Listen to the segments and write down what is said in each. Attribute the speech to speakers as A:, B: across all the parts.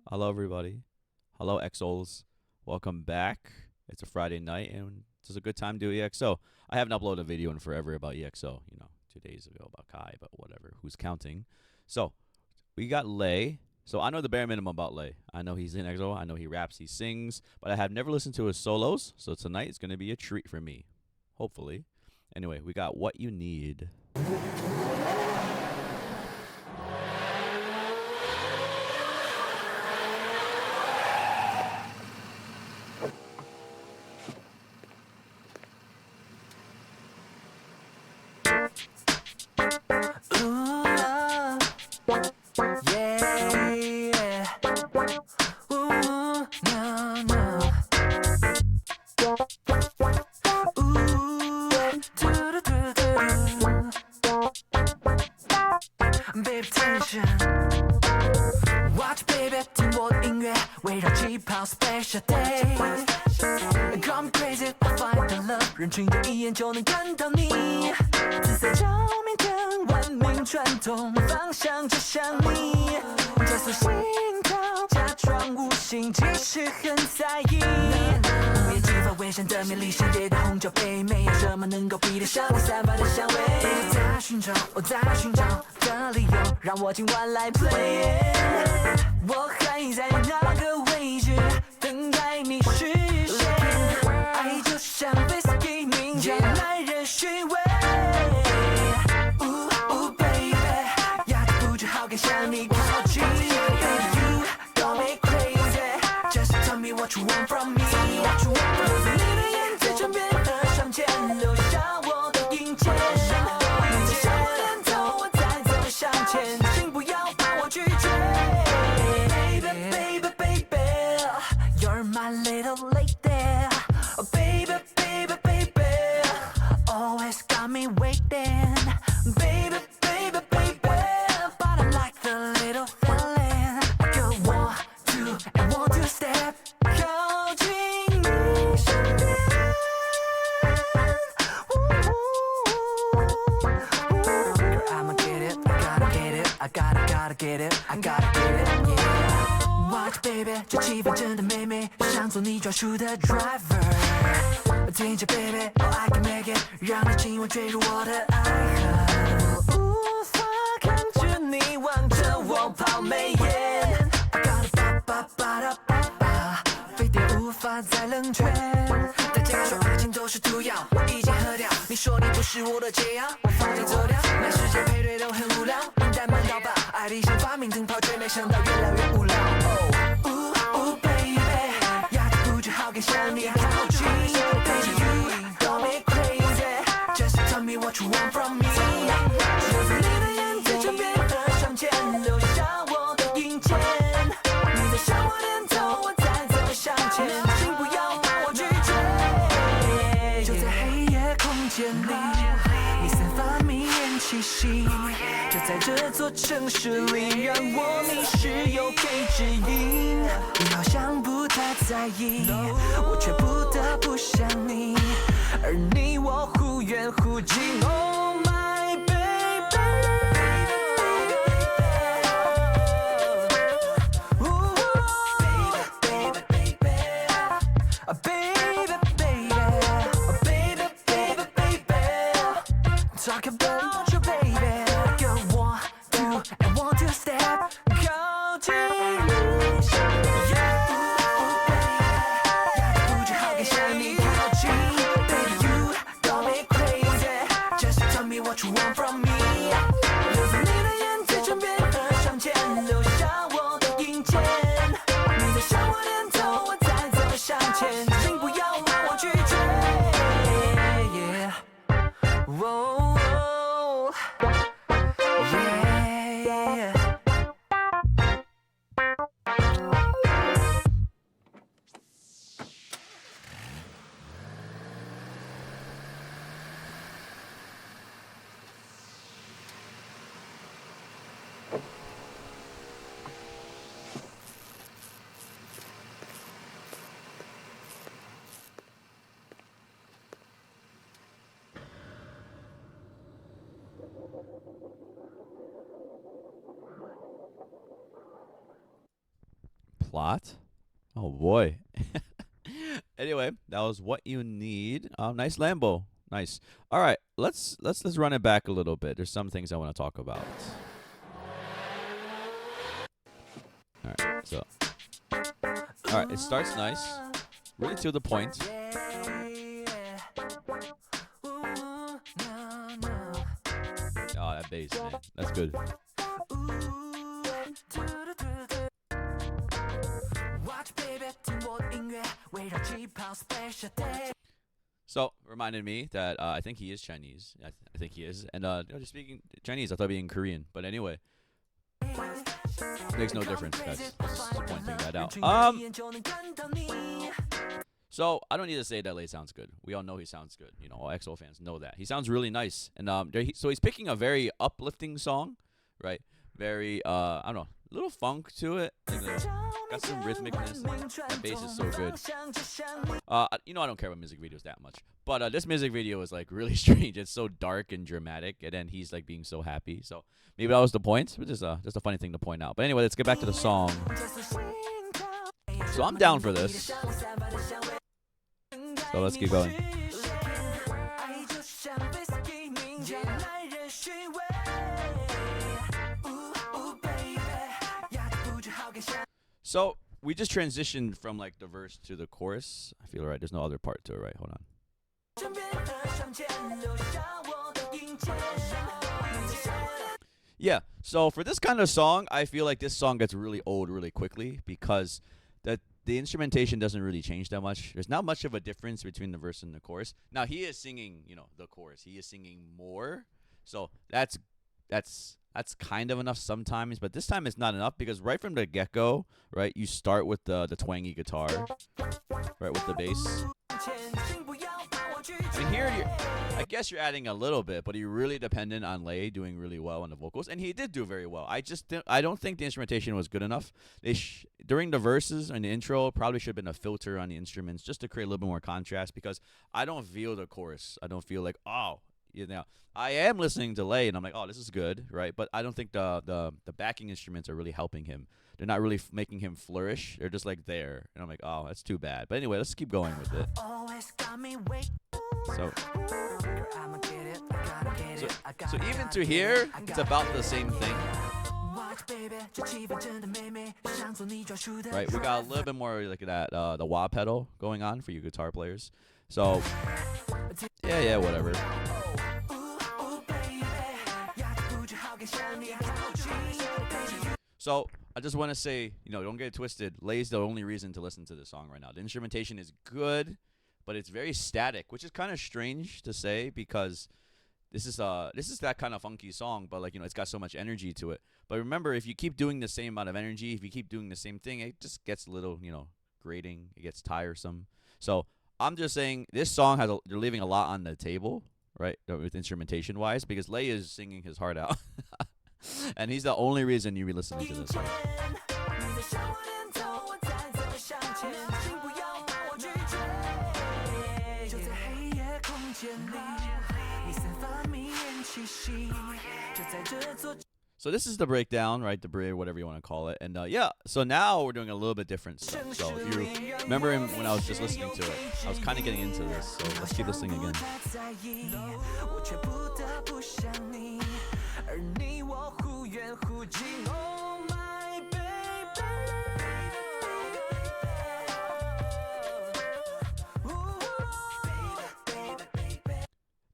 A: Hello, everybody. Hello, EXO-Ls. Welcome back. It's a Friday night, and it's a good time to do EXO. I haven't uploaded a video in forever about EXO. 2 days ago about Kai, but whatever. Who's counting? So we got Lay. So I know the bare minimum about Lay. I know he's in EXO. I know he raps, he sings, but I have never listened to his solos. So tonight is going to be a treat for me, hopefully. Anyway, we got What You Need.
B: Baby tension Watch baby 听我的音乐围绕气泡 special day Call me crazy I find the love 人群的一眼就能看到你紫色照明灯文明传统方向指向你加速心跳假装无心其实很在意午夜激发微醺的美丽深夜的红酒杯没有什么能够比得上你散发的香味我在寻找的理由让我今晚来 play 我还在那个位置等待你实现爱就像 whisky 名叫耐人寻味baby 压抑不住好感向你靠近 Baby you got me crazy Just tell me what you want from me 留在你的眼在枕边和上前留下我的影片你在向我点头我再走向前请不要把我拒绝 Baby baby baby You're my little lady Oh baby baby baby Always got me waiting Baby baby baby But I like the little feeling I go 1, 2 and 1, 2 step 靠近你身边 Girl I'ma get it I gotta get it I gotta get it I gotta get it yeah Watch baby 这气氛真的美美想做你专属的 driver 听着 baby Oh I can make it 让你今晚坠入我的爱河我无法抗拒你望着我抛媚眼 I gotta ba 非得无法再冷却大家说爱情都是毒药我已经喝掉你说你不是我的解药我放你走掉满世界配对都很无聊灵丹慢到爆爱理想发明灯泡却没想到越来越无聊baby 压抑不住好感向你靠近 Baby you got me crazy Just tell me what you want from me 留在你的眼在枕边和上前留下我的影片你在向我点头我再走向前请不要把我拒绝就在黑夜空间里你散发迷人气息就在这座城市里让我迷失又给指引你好像不太在意我却不得不想你而你我忽远忽近 Oh my baby Baby baby Talk about you baby Go 1, 2 and 1, 2 step 靠近你身边压抑不住好感向你靠近 Baby you got me crazy Just tell me what you want from me 留在你的眼在枕边和上前留下我的影片你在向我点头我再走向前请不要把我拒绝 Whoa, yeah
A: plot. Oh boy. Anyway, that was What You Need. Nice Lambo. Nice. All right, let's run it back a little bit. There's some things I want to talk about. All right. So, all right, it starts nice. Really to the point. Oh, that bass, man. That's good. So, reminded me that I think he is Chinese. I think he is. And just speaking Chinese, I thought being Korean. But anyway, makes no difference. That's pointing that out. So I don't need to say that Lay sounds good. We all know he sounds good. You know, all EXO fans know that. He sounds really nice. And so he's picking a very uplifting song, right? Very I don't know, a little funk to it. Got some rhythmicness. That bass is so good. You know, I don't care about music videos that much, but this music video is like really strange. It's so dark and dramatic, and then he's like being so happy. So maybe that was the point. But just a funny thing to point out. But anyway, let's get back to the song. So I'm down for this. So let's keep going. So we just transitioned from like the verse to the chorus. I feel right. There's no other part to it, right? Hold on. Yeah. So for this kind of song, I feel like this song gets really old really quickly because the instrumentation doesn't really change that much. There's not much of a difference between the verse and the chorus. Now he is singing, you know, the chorus. He is singing more. So that's kind of enough sometimes, but this time it's not enough because right from the get-go, right, you start with the twangy guitar, right, with the bass. And here, I guess you're adding a little bit, but you're really dependent on Lay doing really well on the vocals, and he did do very well. I don't think the instrumentation was good enough. During the verses and the intro, probably should have been a filter on the instruments just to create a little bit more contrast because I don't feel the chorus. I don't feel like, oh, you know, I am listening to Lay, and I'm like, oh, this is good, right? But I don't think the backing instruments are really helping him. They're not really making him flourish. They're just like there, and I'm like, oh, that's too bad. But anyway, let's keep going with it. So even to here, it's about the same thing. Right, we got a little bit more like that, the wah pedal going on for you guitar players. So, yeah, whatever. So, I just want to say, you know, don't get it twisted. Lay's the only reason to listen to this song right now. The instrumentation is good, but it's very static, which is kind of strange to say because this is that kind of funky song, but like, you know, it's got so much energy to it. But remember, if you keep doing the same amount of energy, if you keep doing the same thing, it just gets a little, you know, grating. It gets tiresome. So I'm just saying this song they're leaving a lot on the table, right, with instrumentation wise, because Lay is singing his heart out. And he's the only reason you be listening to this song. So this is the breakdown, right? The bridge, whatever you want to call it. And yeah, so now we're doing a little bit different stuff. So if you remember when I was just listening to it, I was kind of getting into this. So let's keep listening again.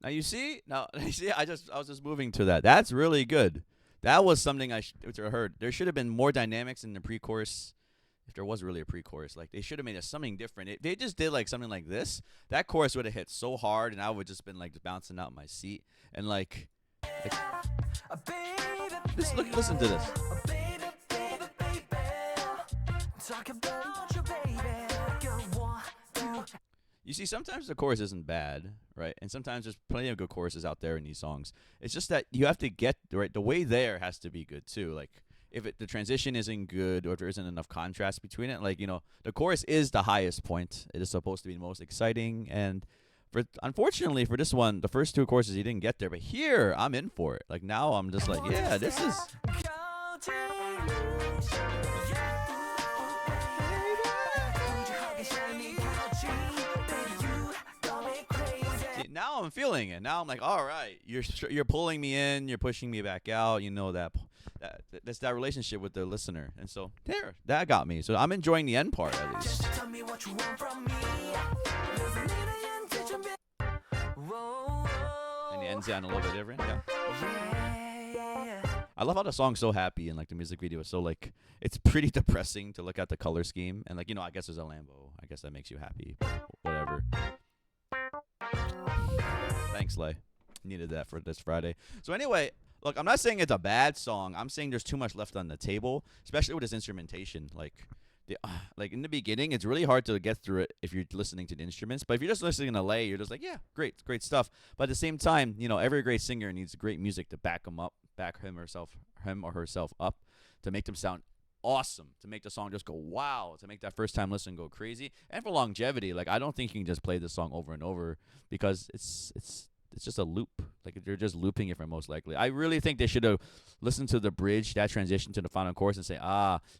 A: Now you see, I was just moving to that. That's really good. That was something I heard. There should have been more dynamics in the pre-chorus. If there was really a pre-chorus, like they should have made it something different. If they just did like something like this, that chorus would have hit so hard, and I would just been like bouncing out my seat and like listen to this. You see, sometimes the chorus isn't bad, right? And sometimes there's plenty of good choruses out there in these songs. It's just that you have to get right. The way there has to be good too. Like if the transition isn't good or if there isn't enough contrast between it, like, you know, the chorus is the highest point. It is supposed to be the most exciting. And unfortunately for this one, the first two choruses he didn't get there. But here, I'm in for it. Like now, I'm just like, yeah, this is. I'm feeling it. Now I'm like, all right, you're pulling me in, you're pushing me back out. You know that's that relationship with the listener, and so there, that got me. So I'm enjoying the end part at least.
B: Just tell me what you want from me. Whoa.
A: And the end sound a little bit different. Yeah.
B: Yeah.
A: I love how the song's so happy and like the music video is so like it's pretty depressing to look at the color scheme and like I guess there's a Lambo. I guess that makes you happy. Whatever. Thanks, Lay. Needed that for this Friday. So anyway, look, I'm not saying it's a bad song. I'm saying there's too much left on the table, especially with this instrumentation. Like in the beginning, it's really hard to get through it if you're listening to the instruments. But if you're just listening to Lay, you're just like, yeah, great stuff. But at the same time, every great singer needs great music to back him or herself up, to make them sound awesome, to make the song just go wow, to make that first time listen go crazy, and for longevity. Like I don't think you can just play this song over and over because it's just a loop. Like they're just looping it for most likely. I really think they should have listened to the bridge, that transition to the final chorus, and say,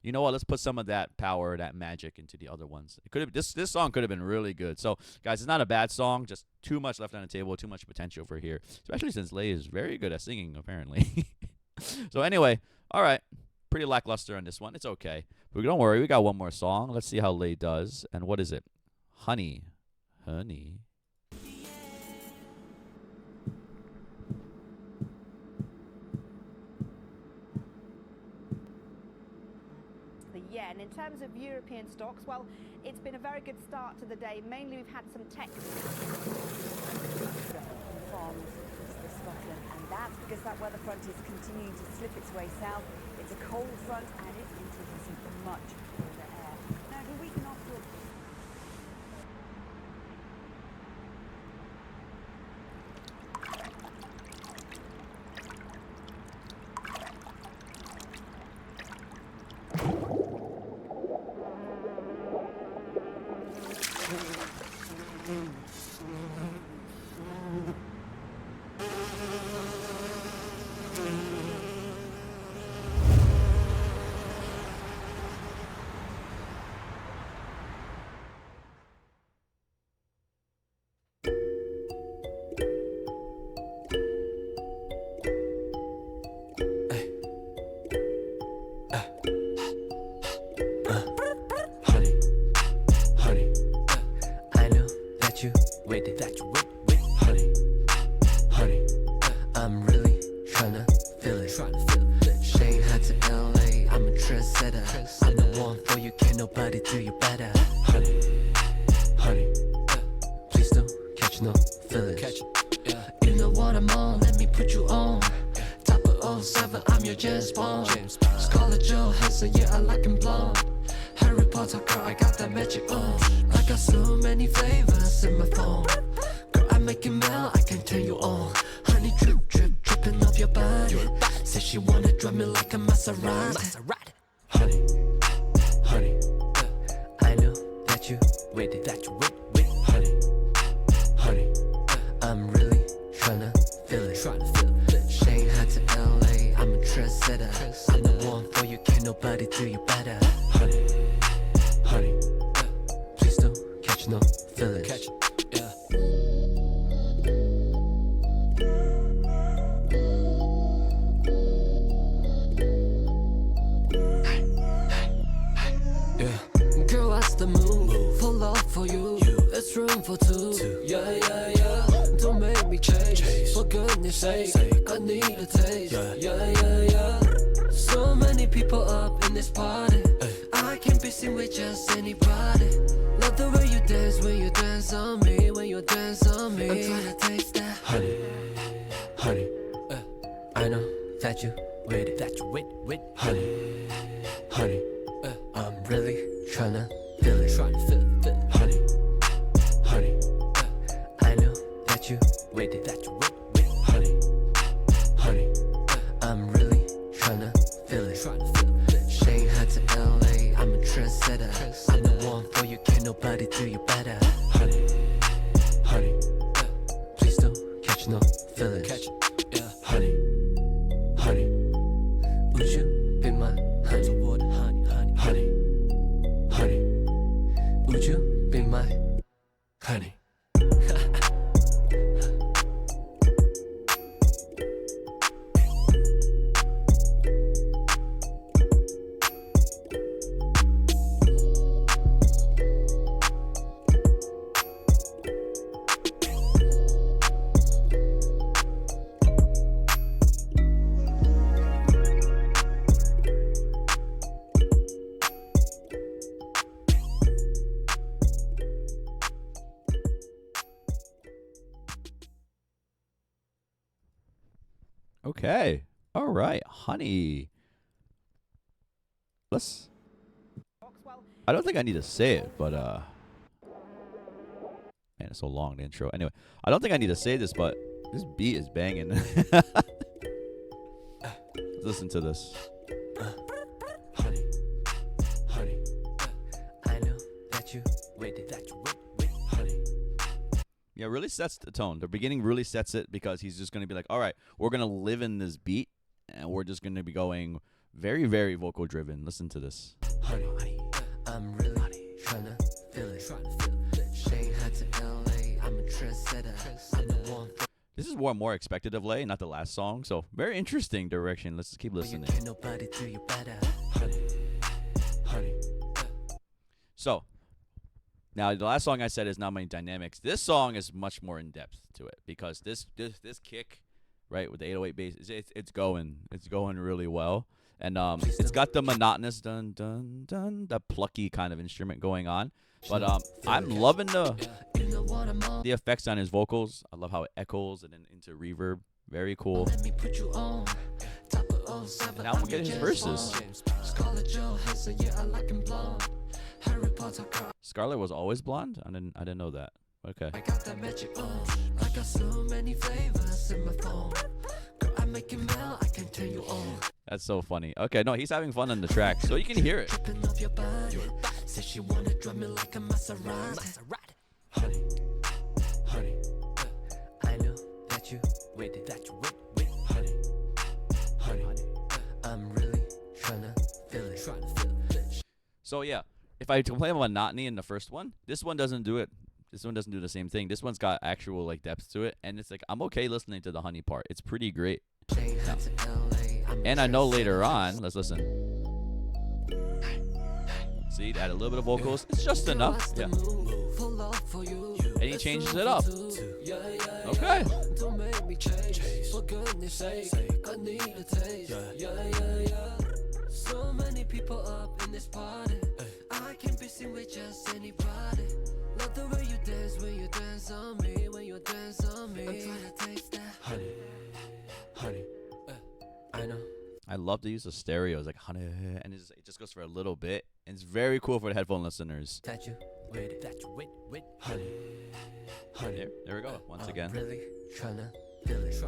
A: you know what? Let's put some of that power, that magic into the other ones. It could have this song could have been really good. So guys, it's not a bad song. Just too much left on the table, too much potential for here. Especially since Lay is very good at singing apparently. So anyway, all right, pretty lackluster on this one. It's okay, but don't worry. We got one more song. Let's see how Lay does. And what is it? Honey.
C: Yeah, and in terms of European stocks, well, it's been a very good start to the day. Mainly we've had some tech from Scotland, and that's because that weather front is continuing to slip its way south. It's a cold front and it's introducing much colder air. Now, the weekend off to
A: Okay. All right, honey. Let's. I don't think I need to say it, but man, it's so long the intro. Anyway, I don't think I need to say this, but this beat is banging. Listen to this.
B: Honey, honey, I know that you waited, honey.
A: Yeah, really sets the tone. The beginning really sets it because he's just going to be like, all right, we're going to live in this beat and we're just going to be going very, very vocal driven. Listen to this.
B: Honey, I'm really trying to feel it. Shanghai to LA, I'm a trendsetter. I'm the one.
A: This is what more expected of Lay, not the last song. So very interesting direction. Let's just keep listening.
B: Can't nobody do you better. Honey, honey.
A: So now the last song I said is not many dynamics. This song is much more in depth to it because this kick, right, with the 808 bass, it's going really well, and it's got the monotonous dun dun dun, that plucky kind of instrument going on. But I'm loving the effects on his vocals. I love how it echoes and then into reverb. Very cool. And now we'll get his verses. Scarlett was always blonde? I didn't know that. Okay.
B: I got that magic on. I got so many flavors in my phone. Girl, I make it melt, I can turn you on.
A: That's so funny. Okay, no, he's having fun on the track, so you can hear it.
B: Tripping off your body. Said she wanna drive me like a Maserati. Honey, honey, I know that you waited, honey, honey, I'm really tryna feel it.
A: So yeah, if I complain about monotony in the first one, this one doesn't do it. This one doesn't do the same thing. This one's got actual like depth to it, and it's like I'm okay listening to the honey part. It's pretty great. Yeah. And I know later on, let's listen. See, add a little bit of vocals. It's just enough. Yeah. And he changes it up. Okay.
B: Don't make me change. For goodness sake, I need a taste. So many people up in this party. I can't be seen with just anybody. Love the way you dance when you dance on me. When you dance on me, I'm trying to taste that. Honey, honey, I know.
A: I love to use the stereos like honey, and it just goes for a little bit. And it's very cool for the headphone listeners.
B: That you wait, honey, honey.
A: There we go. Once again.
B: Really tryna feel it,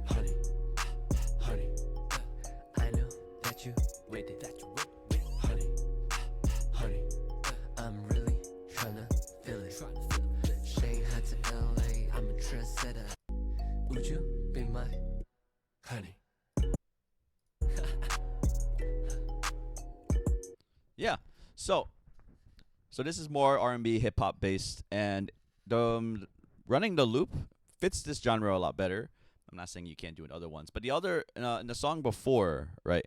B: honey, honey. I know that you waited, honey, honey. I'm really tryna feel it. Shanghai to LA, I'm a trendsetter. Would you be my honey?
A: Yeah. So this is more R&B, hip hop based, and the running the loop fits this genre a lot better. I'm not saying you can't do it in other ones, but the other in the song before, right?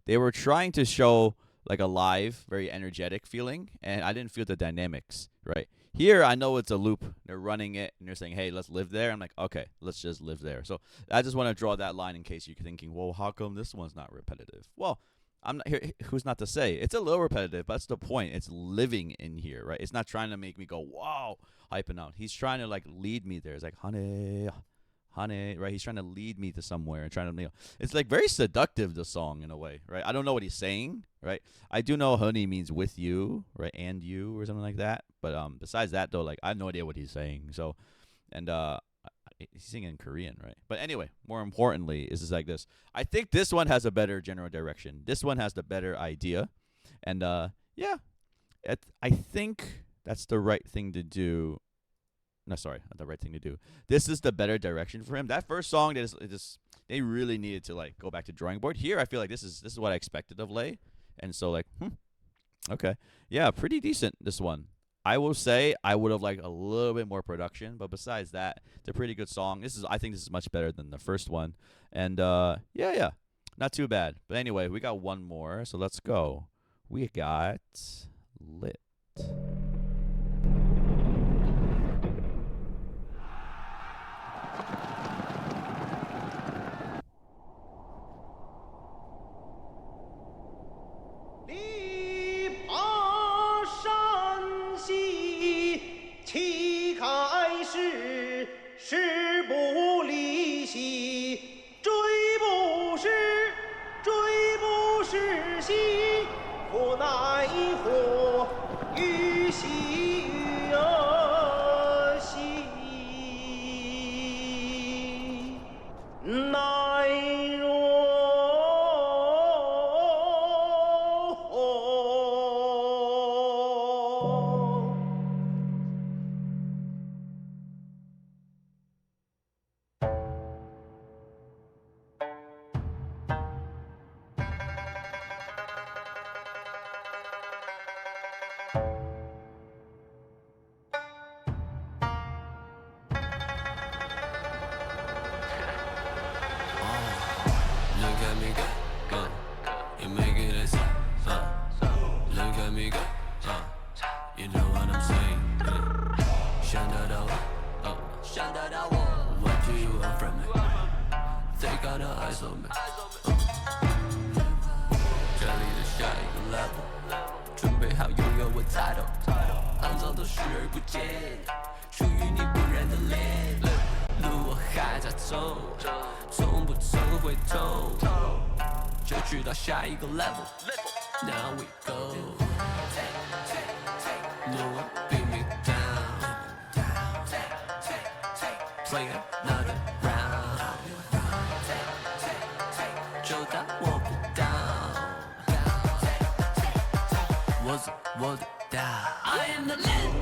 A: They were trying to show like a live, very energetic feeling, and I didn't feel the dynamics, right? Here, I know it's a loop. They're running it, and they're saying, hey, let's live there. I'm like, okay, let's just live there. So I just want to draw that line in case you're thinking, well, how come this one's not repetitive? Well, I'm not here. Who's not to say? It's a little repetitive, but that's the point. It's living in here, right? It's not trying to make me go, wow, hyping out. He's trying to like lead me there. It's like, honey, honey, right? He's trying to lead me to somewhere and trying to, it's like very seductive, the song in a way, right? I don't know what he's saying, right? I do know honey means with you, right? And you or something like that. But besides that though, like I have no idea what he's saying. So, and he's singing in Korean, right? But anyway, more importantly, is like this. I think this one has a better general direction. This one has the better idea, and yeah, I think that's the right thing to do. No, sorry, not the right thing to do. This is the better direction for him. That first song, they really needed to like go back to drawing board. Here, I feel like this is what I expected of Lay, and so like, okay, yeah, pretty decent this one. I will say I would have liked a little bit more production, but besides that, it's a pretty good song. I think this is much better than the first one, and yeah, not too bad. But anyway, we got one more, so let's go. We got Lit.
D: 火与兮兮，奈若
E: Look at me go, you make it a sound. Look at me go, you know what I'm saying. 想得到我，想得到我。What do you want from me? They got the eyes on me. 这里的下一个 level，准备好拥有我 title。肮脏都视而不见，属于你不染的脸。路我还在走，从不曾回头，就去到下一个 level。Now we go. No one beat me down. Play another round. 就当我不到，我做我的到。I am the legend.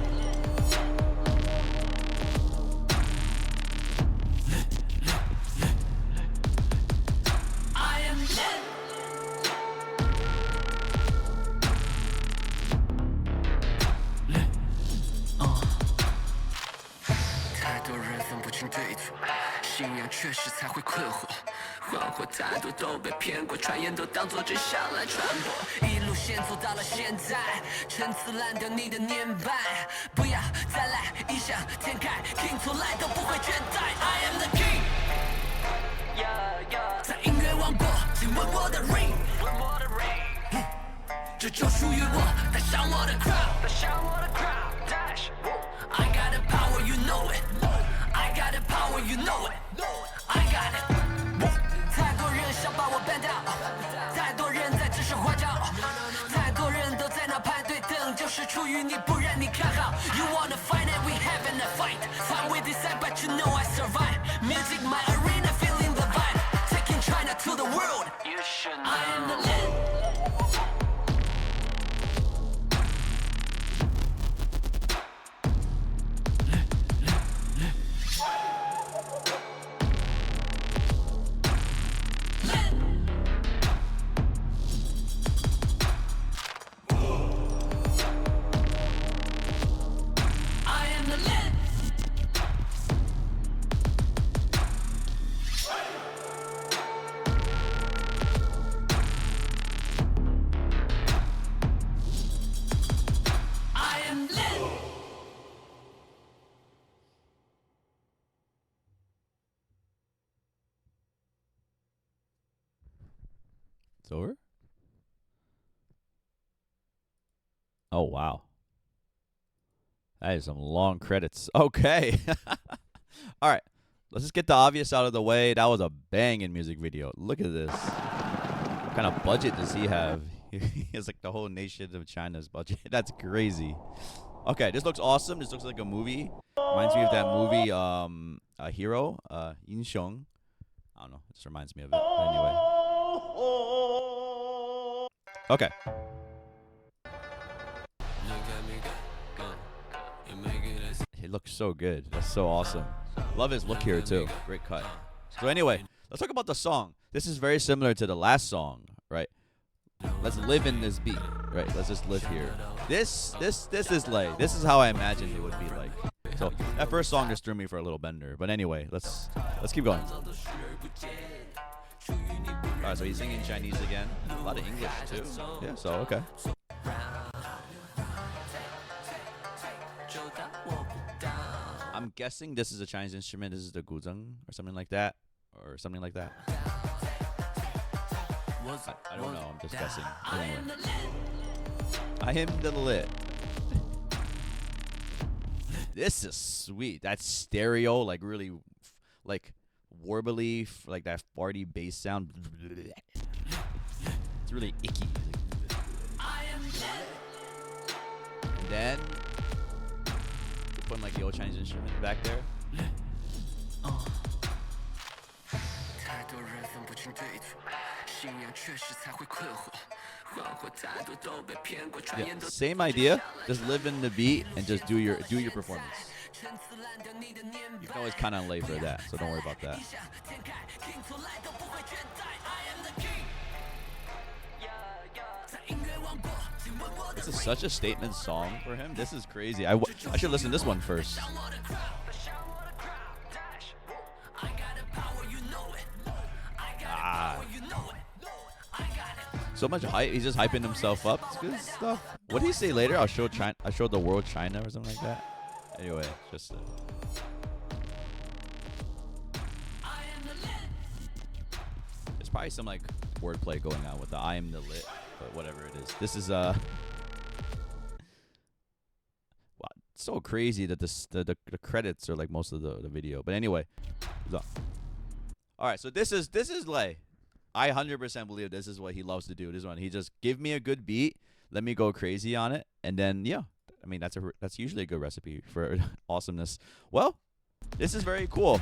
E: I am legend. 太多人分不清对错，信仰确实才会困惑。谎话太多都被骗过，传言都当作真相来传播。一路线走到了现在，陈词滥调你的年迈，不要再来异想天开，听从来都不会倦怠。I am the king， 在音乐王国，请问我的 ring， 这就属于我，带上我的 crowd。I got the power, you know it. I got the power, you know it. I got it. 太多人想把我 ban 掉，太多人在指手画脚，太多人都在那排队等，就是出于你不让你看好。You wanna fight it, we having a fight. Time we decide, but you know I survive. Music, my arena, feeling the vibe. Taking China to the world. I am the legend. I am the legend. I am legend.
A: It's over? Oh, wow. That is some long credits. Okay. All right. Let's just get the obvious out of the way. That was a banging music video. Look at this. What kind of budget does he have? He has like the whole nation of China's budget. That's crazy. Okay, this looks awesome. This looks like a movie. Reminds me of that movie, a Hero, Yin Xiong. I don't know. It just reminds me of it. But anyway. Okay.
E: Look at me go, you make it a sound.
A: He looks so good. That's so awesome. Love his look here too. Great cut. So anyway, let's talk about the song. This is very similar to the last song, right? Let's live in this beat, right? Let's just live here. This is like, this is how I imagined it would be like. So that first song just threw me for a little bender. But anyway, let's keep going. Alright, so he's singing Chinese again. A lot of English too. Yeah, so okay. I'm guessing this is a Chinese instrument. This is the guzheng or something like that. Or something like that. I don't know. I'm just guessing. Anyway. I am the lit. This is sweet. That stereo, like really, like warbly, like that farty bass sound. It's really icky.
E: I am
A: then putting like the old Chinese instrument back there.
E: 太多人分不清对错，信仰确实才会困惑，幻惑太多都被骗过，转
A: Yeah,
E: 眼都
A: same idea. Just live in the beat and just do your performance.
E: 陈词滥调你的念
A: You can always count on Lay for that, so don't worry about that.
E: 天开，听从来都不会倦怠。I am the king。在音乐王国，请问我的
A: This is such a statement song for him. This is crazy. I should listen to this one first.
E: 向我的 crowd， 向我的 crowd。I got the power, you know it. I got the power, you know it. I got it.
A: So much hype. He's just hyping himself up. It's good stuff. What did he say later? I'll show China. I showed the world China or something like that. Anyway, just.
E: I am the lit.
A: There's probably some like wordplay going on with the "I am the lit," but whatever it is. This is wow, it's so crazy that the credits are like most of the video. But anyway, so. All right, so this is Lay. I 100% believe this is what he loves to do. This one, he just give me a good beat, let me go crazy on it, and then yeah, I mean that's usually a good recipe for awesomeness. Well, this is very cool.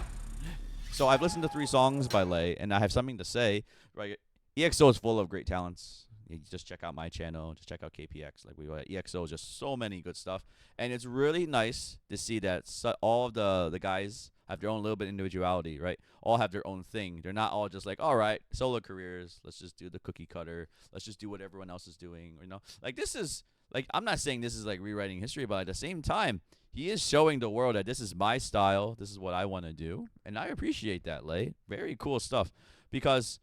A: So I've listened to 3 songs by Lay, and I have something to say. Right, EXO is full of great talents. You just check out my channel. Just check out KPX. Like we go at EXO, is just so many good stuff, and it's really nice to see that all of the guys have their own little bit of individuality, right? All have their own thing. They're not all just like, all right, solo careers. Let's just do the cookie cutter. Let's just do what everyone else is doing. You know, like this is like I'm not saying this is like rewriting history, but at the same time, he is showing the world that this is my style. This is what I want to do, and I appreciate that, Lay. Very cool stuff, because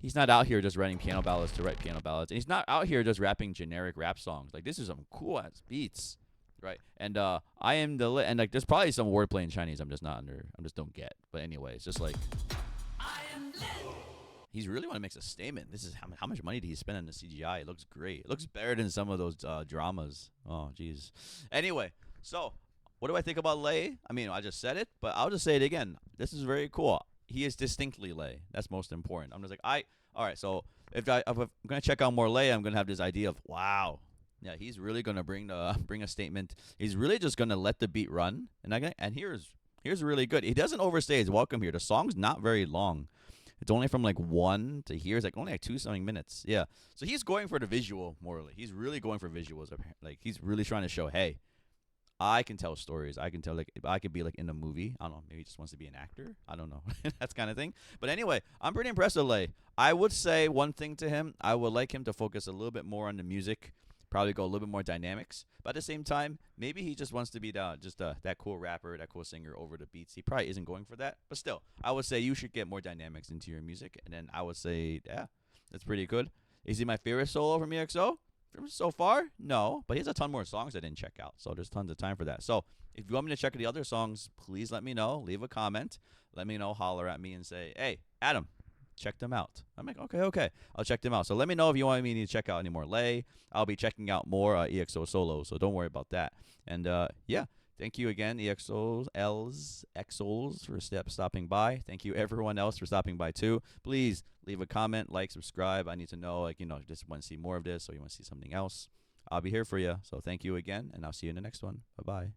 A: he's not out here just writing piano ballads to write piano ballads, and he's not out here just rapping generic rap songs. Like this is some cool ass beats, right? And I am the lit, and like there's probably some wordplay in Chinese I'm just don't get. But anyway, it's just like
E: I am lit.
A: he's really want to make a statement. This is how much money did he spend on the CGI? It looks great. It looks better than some of those dramas. Oh jeez. Anyway, so what do I think about Lay? I mean, I just said it, but I'll just say it again. This is very cool. He is distinctly Lay. That's most important. I'm just like all right. So if I'm gonna check out more Lay, I'm gonna have this idea of wow. Yeah, he's really gonna bring a statement. He's really just gonna let the beat run, and here's really good. He doesn't overstay his welcome here. The song's not very long. It's only from like 1 to here. It's like only like 2-something minutes. Yeah. So he's going for the visual morally. He's really going for visuals. Like he's really trying to show, hey, I can tell stories. I can tell like I could be like in a movie. I don't know. Maybe he just wants to be an actor. I don't know. That's kind of thing. But anyway, I'm pretty impressed with Lay. I would say one thing to him. I would like him to focus a little bit more on the music. Probably go a little bit more dynamics. But at the same time, maybe he just wants to be that cool rapper, that cool singer over the beats. He probably isn't going for that. But still, I would say you should get more dynamics into your music. And then I would say, yeah, that's pretty good. Is he my favorite solo from EXO? From so far? No. But he has a ton more songs I didn't check out. So there's tons of time for that. So if you want me to check out the other songs, please let me know. Leave a comment. Let me know. Holler at me and say, hey, Adam, check them out. I'm like, okay. I'll check them out. So let me know if you want me to check out any more Lay. I'll be checking out more EXO solos, so don't worry about that. And yeah, thank you again, EXO-Ls, EXO-Ls for stopping by. Thank you everyone else for stopping by too. Please leave a comment, like, subscribe. I need to know, like, you just want to see more of this or you want to see something else. I'll be here for you. So thank you again, and I'll see you in the next one. Bye-bye.